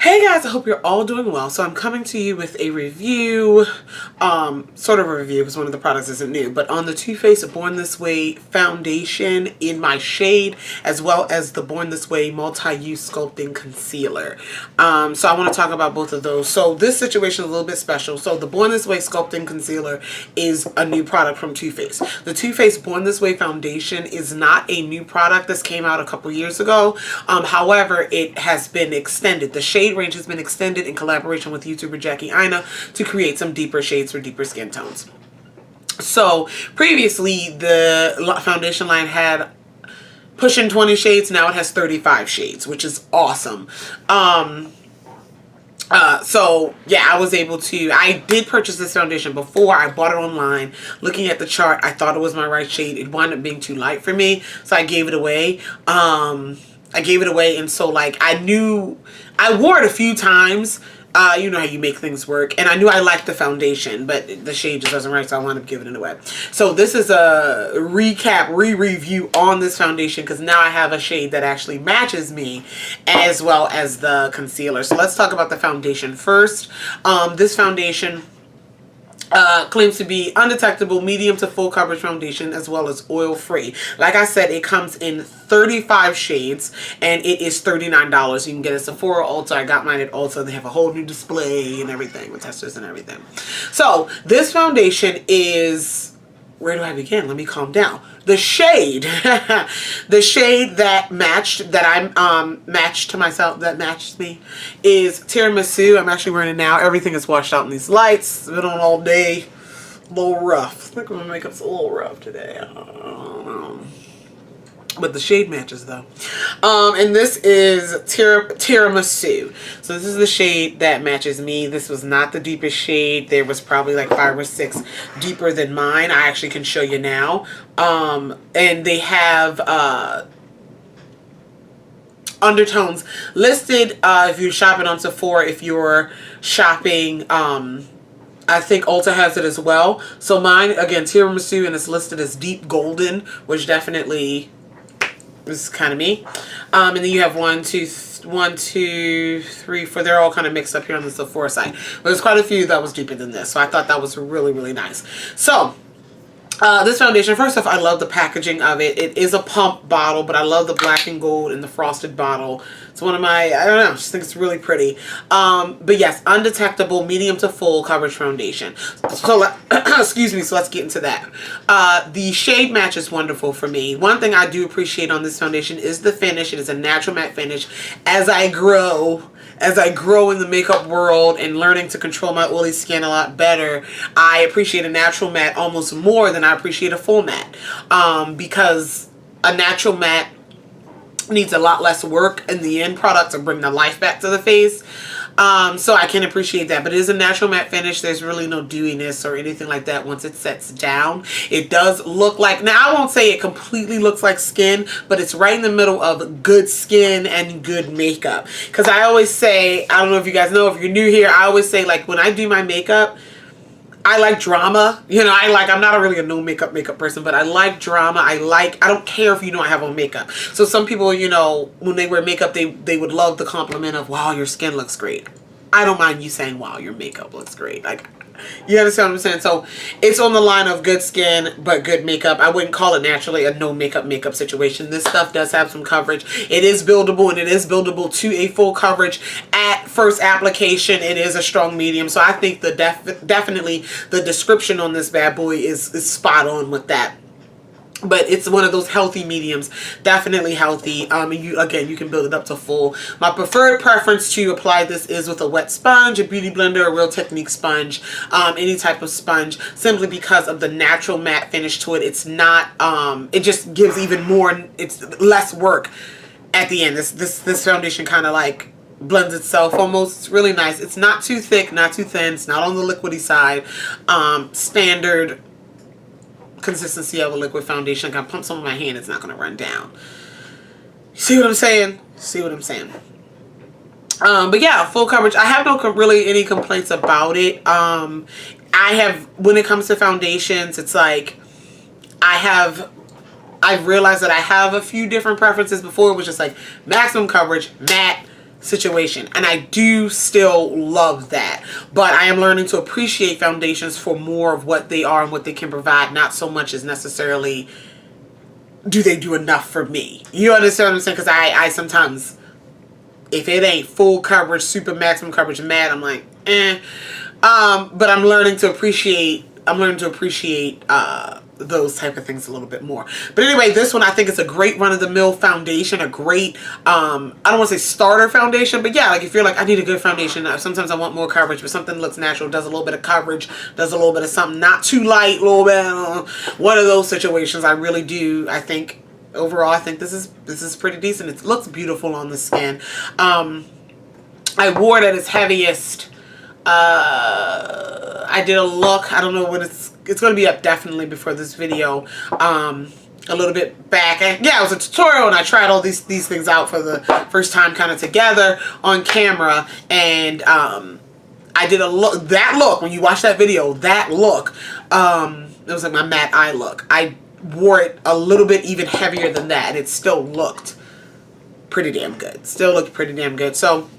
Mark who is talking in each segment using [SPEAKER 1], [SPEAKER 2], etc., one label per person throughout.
[SPEAKER 1] Hey guys, I hope you're all doing well. So I'm coming to you with a review, sort of a review because one of the products isn't new, but on the Too Faced Born This Way foundation in my shade, as well as the Born This Way multi-use sculpting concealer. So I want to talk about both of those. So this situation is a little bit special. So the Born This Way sculpting concealer is a new product from Too Faced. The Too Faced Born This Way foundation is not a new product. This came out a couple years ago. However, it has been extended. The shade range has been extended in collaboration with YouTuber Jackie Aina to create some deeper shades for deeper skin tones. So previously the foundation line had pushing 20 shades. Now it has 35 shades, which is awesome. So yeah, I did purchase this foundation before. I bought it online. Looking at the chart, I thought it was my right shade. It wound up being too light for me, so I gave it away. And so like I wore it a few times. You know how you make things work, and I knew I liked the foundation, but the shade just wasn't right, so I wound up giving it away. So this is a re-review on this foundation, because now I have a shade that actually matches me, as well as the concealer. So let's talk about the foundation first. This foundation claims to be undetectable, medium to full coverage foundation, as well as oil free. Like I said, it comes in 35 shades and it is $39. You can get it at Sephora, Ulta. I got mine at Ulta. They have a whole new display and everything with testers and everything. So this foundation is, where do I begin? Let me calm down. The shade, the shade that matched to myself, that matched me, is Tiramisu. I'm actually wearing it now. Everything is washed out in these lights. It's been on all day. A little rough. I think my makeup's a little rough today. I don't know. But the shade matches though. And this is Tiramisu. So this is the shade that matches me. This was not the deepest shade. There was probably like 5 or 6 deeper than mine. I actually can show you now. And they have undertones listed if you're shopping on Sephora. If you're shopping, I think Ulta has it as well. So mine, again, Tiramisu, and it's listed as deep golden, which definitely is kind of me. And then you have 1, 2, 3, 4. They're all kind of mixed up here on the Sephora side. But there's quite a few that was deeper than this. So I thought that was really, really nice. So this foundation, first off, I love the packaging of it. It is a pump bottle, but I love the black and gold and the frosted bottle. It's one of my, I don't know, I just think it's really pretty. But yes, undetectable, medium to full coverage foundation. So, excuse me, so let's get into that. The shade match is wonderful for me. One thing I do appreciate on this foundation is the finish. It is a natural matte finish. As I grow in the makeup world and learning to control my oily skin a lot better, I appreciate a natural matte almost more than I appreciate a full matte. Because a natural matte needs a lot less work in the end product to bring the life back to the face. So I can appreciate that. But it is a natural matte finish. There's really no dewiness or anything like that once it sets down. It does look like, now I won't say it completely looks like skin, but it's right in the middle of good skin and good makeup. Because I always say, I don't know if you guys know, if you're new here, I always say, like, when I do my makeup, I like drama. You know, I'm not really a no makeup person, but I like drama. I don't care if you know I have on makeup. So some people, you know, when they wear makeup, they would love the compliment of, wow, your skin looks great. I don't mind you saying, wow, your makeup looks great. Like, you understand what I'm saying? So it's on the line of good skin, but good makeup. I wouldn't call it naturally a no makeup situation. This stuff does have some coverage. It is buildable, and it is buildable to a full coverage at first application. It is a strong medium. So I think definitely the description on this bad boy is spot on with that. But it's one of those healthy mediums, definitely healthy. And you can build it up to full. My preferred preference to apply this is with a wet sponge, a beauty blender, a Real Technique sponge, any type of sponge, simply because of the natural matte finish to it. It's not, it just gives even more, it's less work at the end. This foundation kind of like blends itself almost. It's really nice. It's not too thick, not too thin. It's not on the liquidy side. Standard consistency of a liquid foundation. I can pump some in my hand, it's not going to run down. See what I'm saying? But yeah, full coverage. I have no really any complaints about it. I have, when it comes to foundations, it's like I've realized that I have a few different preferences. Before it was just like maximum coverage, matte, situation, and I do still love that, but I am learning to appreciate foundations for more of what they are and what they can provide, not so much as necessarily do they do enough for me. You understand what I'm saying? Because I sometimes, if it ain't full coverage, super maximum coverage matte, I'm like, eh. But I'm learning to appreciate those type of things a little bit more. But anyway, this one I think is a great run-of-the-mill foundation, a great I don't want to say starter foundation, but yeah, like if you're like, I need a good foundation, sometimes I want more coverage, but something looks natural, does a little bit of coverage, does a little bit of something, not too light, a little bit, one of those situations. I really do. I think overall, I think this is pretty decent. It looks beautiful on the skin. I wore it at its heaviest. I did a look. I don't know when it's going to be up definitely before this video. A little bit back. And yeah, it was a tutorial, and I tried all these things out for the first time, kind of together on camera. And I did a look. That look, when you watch that video, that look, it was like my matte eye look. I wore it a little bit even heavier than that, and it still looked pretty damn good. Still looked pretty damn good. So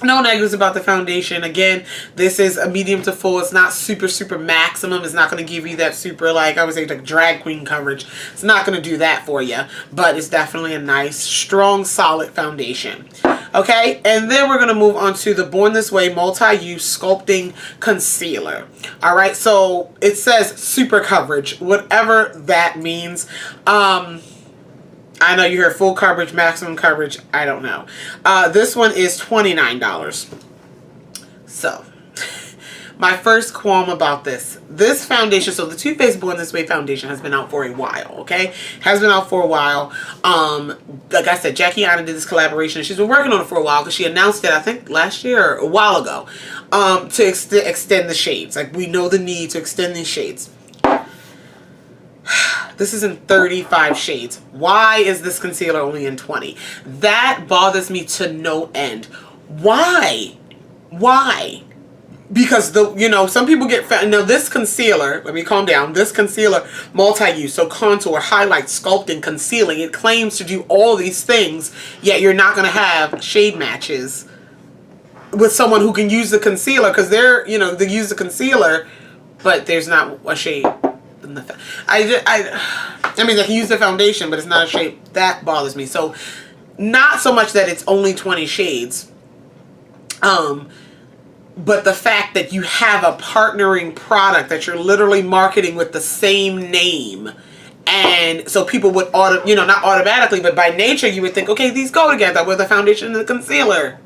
[SPEAKER 1] no negatives about the foundation. Again, this is a medium to full. It's not super maximum. It's not going to give you that super, like I would say, like drag queen coverage. It's not going to do that for you, but it's definitely a nice, strong, solid foundation. Okay, and then we're going to move on to the Born This Way Multi-Use Sculpting Concealer. All right, so it says super coverage, whatever that means. I know you heard full coverage, maximum coverage. I don't know. This one is $29. So, my first qualm about this foundation, so the Too Faced Born This Way foundation has been out for a while, okay? Has been out for a while. Like I said, Jackie Anna did this collaboration. She's been working on it for a while because she announced it, I think, last year or a while ago, to extend the shades. Like, we know the need to extend these shades. This is in 35 shades. Why is this concealer only in 20? That bothers me to no end. Why? Why? Because some people get now this concealer, let me calm down. This concealer, multi-use, so contour, highlight, sculpting, concealing. It claims to do all these things, yet you're not going to have shade matches with someone who can use the concealer, because they use the concealer, but there's not a shade. I mean, they can use the foundation, but it's not a shade. That bothers me. So, not so much that it's only 20 shades, but the fact that you have a partnering product that you're literally marketing with the same name, and so people would not automatically, but by nature you would think, okay, these go together with the foundation and the concealer.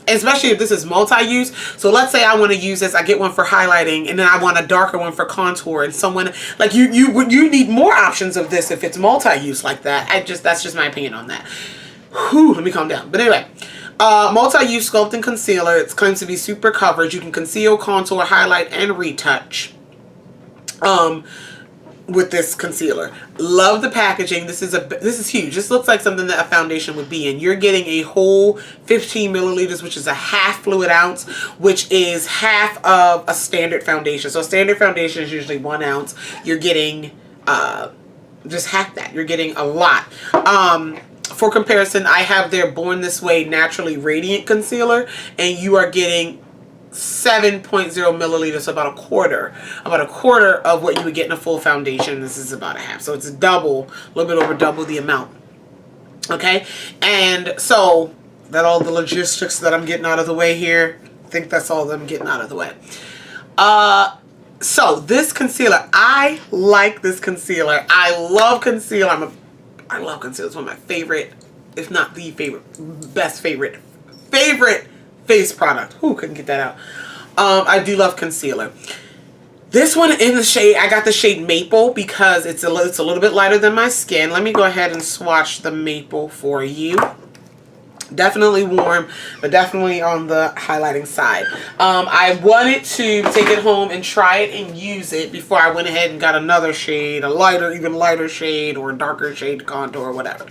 [SPEAKER 1] Especially if this is multi-use. So let's say I want to use this, I get one for highlighting, and then I want a darker one for contour, and someone like you need more options of this if it's multi-use like that. That's just my opinion on that. Whew, let me calm down. But anyway, multi-use sculpting concealer. It claims to be super coverage. You can conceal, contour, highlight, and retouch. With this concealer. Love the packaging. This is huge. This looks like something that a foundation would be in. You're getting a whole 15 milliliters, which is a half fluid ounce, which is half of a standard foundation. So a standard foundation is usually 1 ounce. You're getting just half that. You're getting a lot. For comparison, I have their Born This Way Naturally Radiant Concealer, and you are getting 7.0 milliliters, about a quarter of what you would get in a full foundation. This is about a half, so it's a little bit over double the amount. Okay, and so that all the logistics that I'm getting out of the way here. I think that's all that I'm getting out of the way. So this concealer, I like this concealer. I love concealer. I love concealer. It's one of my favorite, if not the favorite face product. Who couldn't get that out? I do love concealer. This one in the shade, I got the shade Maple because it's a little bit lighter than my skin. Let me go ahead and swatch the Maple for you. Definitely warm, but definitely on the highlighting side. I wanted to take it home and try it and use it before I went ahead and got another shade, even lighter shade, or a darker shade contour or whatever.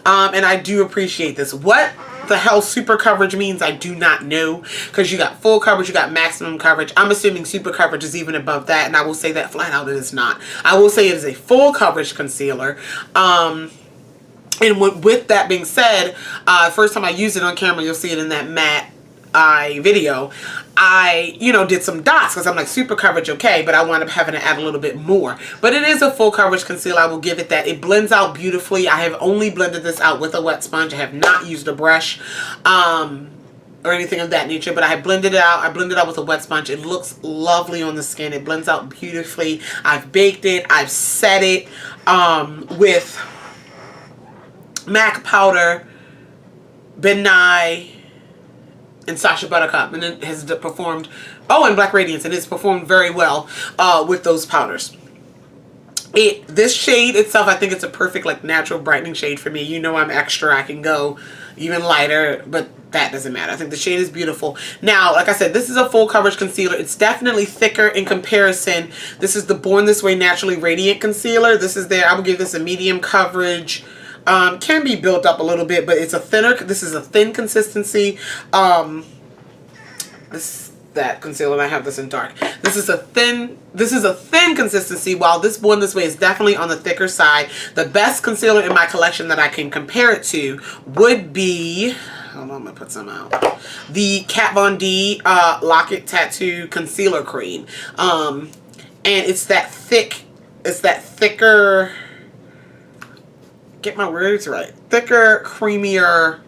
[SPEAKER 1] And I do appreciate this. What the hell super coverage means, I do not know, because you got full coverage, you got maximum coverage. I'm assuming super coverage is even above that, and I will say that flat out it is not. I will say it is a full coverage concealer. And with that being said, first time I used it on camera, you'll see it in that matte eye video, I, you know, did some dots because I'm like, super coverage, okay, but I wound up having to add a little bit more. But it is a full coverage concealer. I will give it that. It blends out beautifully. I have only blended this out with a wet sponge. I have not used a brush or anything of that nature, but I blended it out. I blended it out with a wet sponge. It looks lovely on the skin. It blends out beautifully. I've baked it. I've set it with MAC powder, Ben Nye, and Sacha Buttercup, and it has performed, and Black Radiance, and it's performed very well with those powders. This shade itself, I think it's a perfect like natural brightening shade for me. You know I'm extra, I can go even lighter, but that doesn't matter. I think the shade is beautiful. Now, like I said, this is a full coverage concealer. It's definitely thicker in comparison. This is the Born This Way Naturally Radiant Concealer. This is I would give this a medium coverage. Can be built up a little bit, but it's this is a thin consistency. That concealer, and I have this in dark. This is a thin consistency, while this Born This Way is definitely on the thicker side. The best concealer in my collection that I can compare it to would be, hold on, I'm gonna put some out. The Kat Von D Lock-It Tattoo Concealer Cream. And it's that thicker, get my words right, thicker, creamier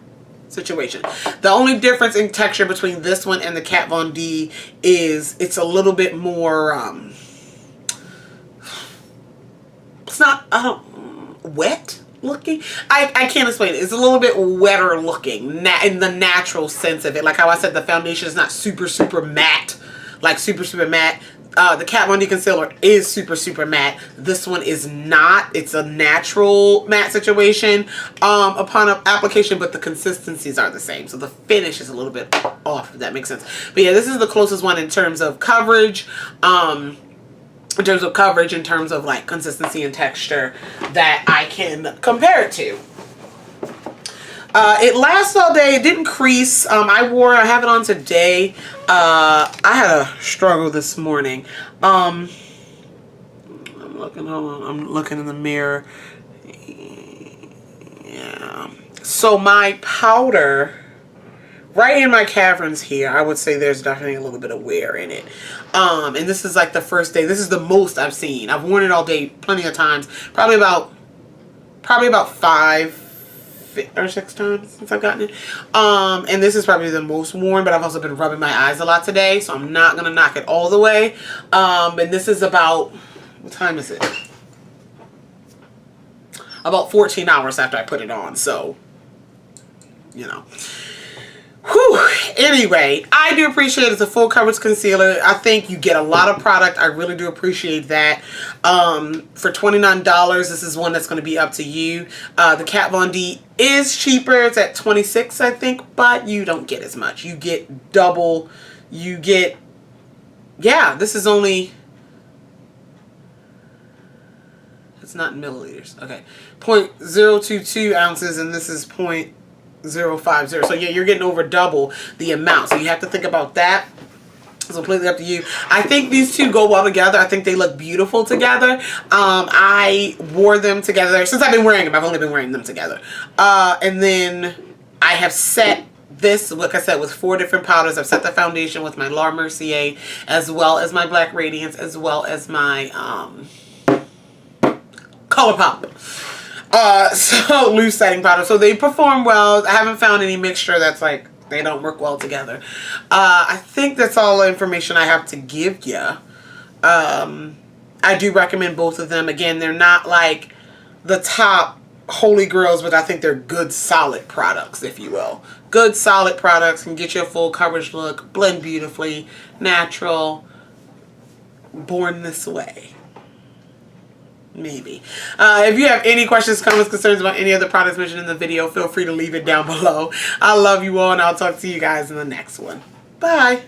[SPEAKER 1] situation. The only difference in texture between this one and the Kat Von D is it's a little bit more it's not wet looking. I can't explain it. It's a little bit wetter looking in the natural sense of it. Like how I said, the foundation is not super matte, like super matte. The Kat Von D concealer is super matte. This one is not. It's a natural matte situation upon application, but the consistencies are the same. So the finish is a little bit off, if that makes sense. But yeah, this is the closest one in terms of coverage. In terms of like consistency and texture that I can compare it to. It lasts all day. It didn't crease. I have it on today. I had a struggle this morning. I'm looking in the mirror. Yeah. So my powder, right in my caverns here, I would say there's definitely a little bit of wear in it. And this is like the first day. This is the most I've seen. I've worn it all day plenty of times. Probably about 5 or 6 times since I've gotten it. And this is probably the most worn, but I've also been rubbing my eyes a lot today, so I'm not gonna knock it all the way. And this is about, what time is it? About 14 hours after I put it on, so you know. Whew. Anyway, I do appreciate it. It's a full coverage concealer. I think you get a lot of product. I really do appreciate that. For $29, this is one that's going to be up to you. The Kat Von D is cheaper. It's at $26, I think, but you don't get as much. You get double. You get, yeah, this is only, it's not in milliliters. Okay, 0.022 ounces, and this is 0.050. So yeah, you're getting over double the amount. So you have to think about that. It's completely up to you. I think these two go well together. I think they look beautiful together. I wore them together. Since I've been wearing them, I've only been wearing them together. And then I have set this, like I said, with 4 different powders. I've set the foundation with my La Mercier, as well as my Black Radiance, as well as my ColourPop. So loose setting powder. So they perform well. I haven't found any mixture that's like, they don't work well together. I think that's all the information I have to give you. I do recommend both of them. Again, they're not like the top holy grails, but I think they're good, solid products, if you will. Good, solid products can get you a full coverage look, blend beautifully, natural, born this way. Maybe. If you have any questions, comments, concerns about any of the products mentioned in the video, feel free to leave it down below. I love you all, and I'll talk to you guys in the next one. Bye.